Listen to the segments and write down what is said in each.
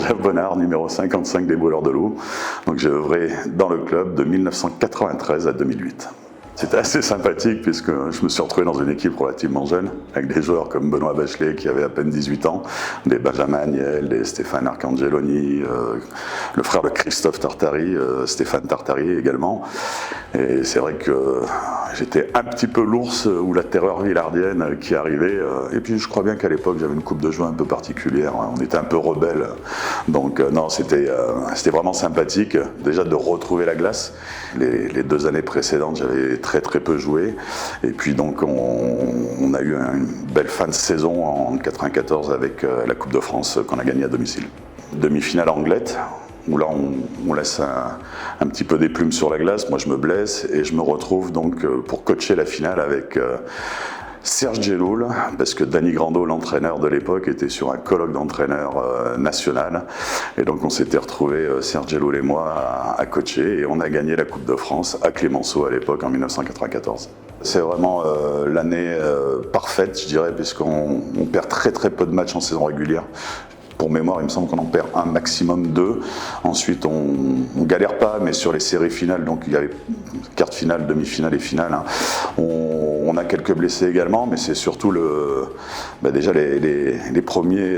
Jeff Bonnard, numéro 55 des Brûleurs de Loup. Donc j'ai œuvré dans le club de 1993 à 2008. C'était assez sympathique puisque je me suis retrouvé dans une équipe relativement jeune, avec des joueurs comme Benoît Bachelet qui avait à peine 18 ans, des Benjamin Agnel, des Stéphane Arcangeloni, le frère de Christophe Tartari, Stéphane Tartari également. Et c'est vrai que j'étais un petit peu l'ours ou la terreur villardienne qui arrivait. Et puis je crois bien qu'à l'époque j'avais une coupe de jeu un peu particulière, on était un peu rebelles. Donc non, c'était vraiment sympathique déjà de retrouver la glace. Les 2 années précédentes j'avais très peu joué. Et puis donc on a eu une belle fin de saison en 1994 avec la Coupe de France qu'on a gagnée à domicile. Demi-finale Anglet, où là on laisse un petit peu des plumes sur la glace, moi je me blesse et je me retrouve donc pour coacher la finale avec Serge Djeloul, parce que Danny Grando, l'entraîneur de l'époque, était sur un colloque d'entraîneurs national. Et donc on s'était retrouvés, Serge Djeloul et moi, à coacher. Et on a gagné la Coupe de France à Clémenceau à l'époque, en 1994. C'est vraiment l'année parfaite, je dirais, puisqu'on perd très peu de matchs en saison régulière. Pour mémoire, il me semble qu'on en perd un maximum 2. Ensuite, on galère pas, mais sur les séries finales, donc il y avait quart finale, demi-finale et finale, hein, on a quelques blessés également, mais c'est surtout déjà les premiers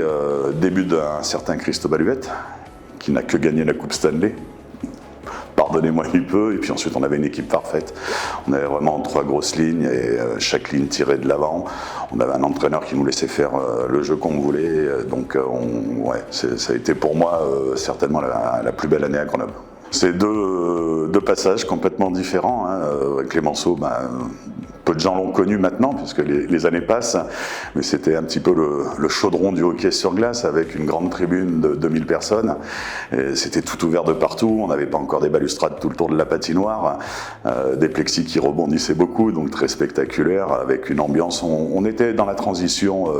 débuts d'un certain Cristobal Huette, qui n'a que gagné la Coupe Stanley. Pardonnez-moi du peu, et puis ensuite on avait une équipe parfaite. On avait vraiment 3 grosses lignes et chaque ligne tirait de l'avant. On avait un entraîneur qui nous laissait faire le jeu qu'on voulait, donc ça a été pour moi certainement la plus belle année à Grenoble. C'est deux passages complètement différents, hein. Clémenceau, peu de gens l'ont connu maintenant puisque les années passent, mais c'était un petit peu le chaudron du hockey sur glace avec une grande tribune de 2000 personnes. C'était tout ouvert de partout, on n'avait pas encore des balustrades tout le tour de la patinoire, des plexis qui rebondissaient beaucoup, donc très spectaculaire, avec une ambiance. On était dans la transition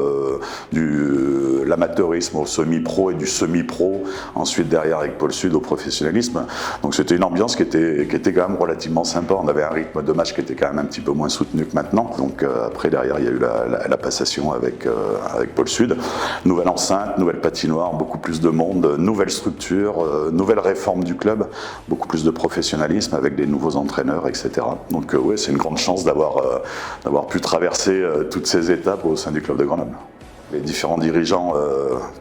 de l'amateurisme au semi-pro et du semi-pro, ensuite derrière avec Pôle Sud au professionnalisme. Donc c'était une ambiance qui était quand même relativement sympa. On avait un rythme de match qui était quand même un petit peu moins soutenu que maintenant. Donc après derrière il y a eu la passation avec Pôle Sud. Nouvelle enceinte, nouvelle patinoire, beaucoup plus de monde, nouvelle structure, nouvelle réforme du club, beaucoup plus de professionnalisme avec des nouveaux entraîneurs, etc. Donc ouais, c'est une grande chance d'avoir pu traverser toutes ces étapes au sein du club de Grenoble. Les différents dirigeants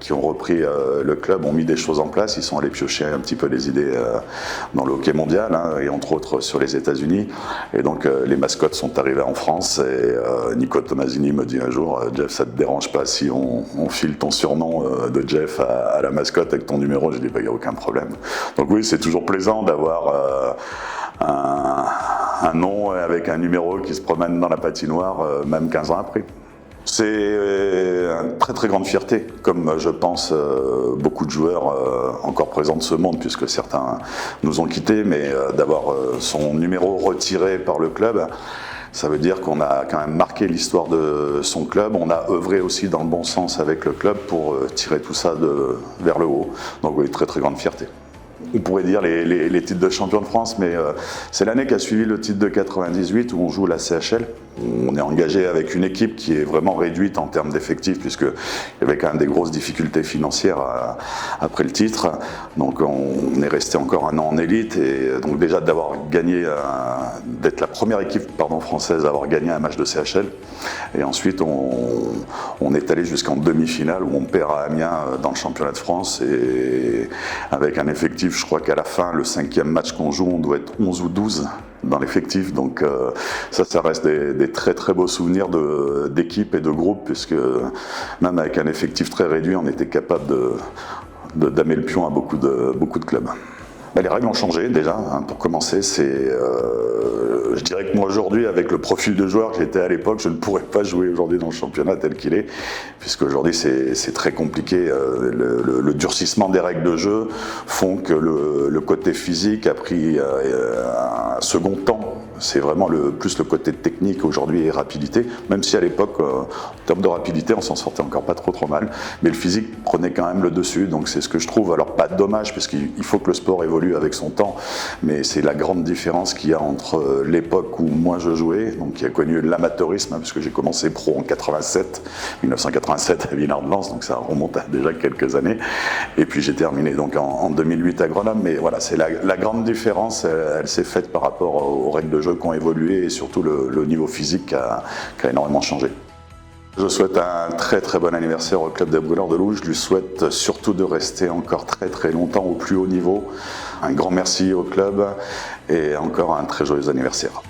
qui ont repris le club ont mis des choses en place, ils sont allés piocher un petit peu les idées dans le hockey mondial, hein, et entre autres sur les États-Unis. Et donc les mascottes sont arrivées en France et Nico Tomasini me dit un jour « Jeff, ça te dérange pas si on file ton surnom de Jeff à la mascotte avec ton numéro ?» Je dis « il n'y a aucun problème ». Donc oui, c'est toujours plaisant d'avoir un nom avec un numéro qui se promène dans la patinoire, même 15 ans après. C'est une très grande fierté, comme je pense beaucoup de joueurs encore présents de ce monde, puisque certains nous ont quittés, mais d'avoir son numéro retiré par le club, ça veut dire qu'on a quand même marqué l'histoire de son club, on a œuvré aussi dans le bon sens avec le club pour tirer tout ça vers le haut. Donc oui, très grande fierté. On pourrait dire les titres de champion de France, mais c'est l'année qui a suivi le titre de 98 où on joue la CHL. On est engagé avec une équipe qui est vraiment réduite en termes d'effectifs puisqu'il y avait quand même des grosses difficultés financières après le titre. Donc on est resté encore un an en élite et donc déjà d'avoir gagné, d'être la première équipe française à avoir gagné un match de CHL. Et ensuite on est allé jusqu'en demi-finale où on perd à Amiens dans le championnat de France et avec un effectif, je crois qu'à la fin, le 5e match qu'on joue, on doit être 11 ou 12 dans l'effectif. Donc ça reste des très beaux souvenirs d'équipe et de groupe, puisque même avec un effectif très réduit, on était capable de damer le pion à beaucoup de clubs. Les règles ont changé déjà, hein, pour commencer. Je dirais que moi aujourd'hui, avec le profil de joueur que j'étais à l'époque, je ne pourrais pas jouer aujourd'hui dans le championnat tel qu'il est, puisque aujourd'hui c'est très compliqué. Le durcissement des règles de jeu font que le côté physique a pris un second temps C'est vraiment plus le côté technique aujourd'hui et rapidité, même si à l'époque, en termes de rapidité, on s'en sortait encore pas trop mal, mais le physique prenait quand même le dessus, donc c'est ce que je trouve, alors pas dommage, parce qu'il faut que le sport évolue avec son temps, mais c'est la grande différence qu'il y a entre l'époque où moi je jouais, donc qui a connu l'amateurisme, hein, puisque j'ai commencé pro en 1987 à Villard-de-Lans, donc ça remonte à déjà quelques années, et puis j'ai terminé donc en 2008 à Grenoble, mais voilà, c'est la grande différence, elle s'est faite par rapport aux règles de jeu qui ont évolué et surtout le niveau physique qui a énormément changé. Je souhaite un très bon anniversaire au club des Brûleurs de Loups. Je lui souhaite surtout de rester encore très longtemps au plus haut niveau. Un grand merci au club et encore un très joyeux anniversaire.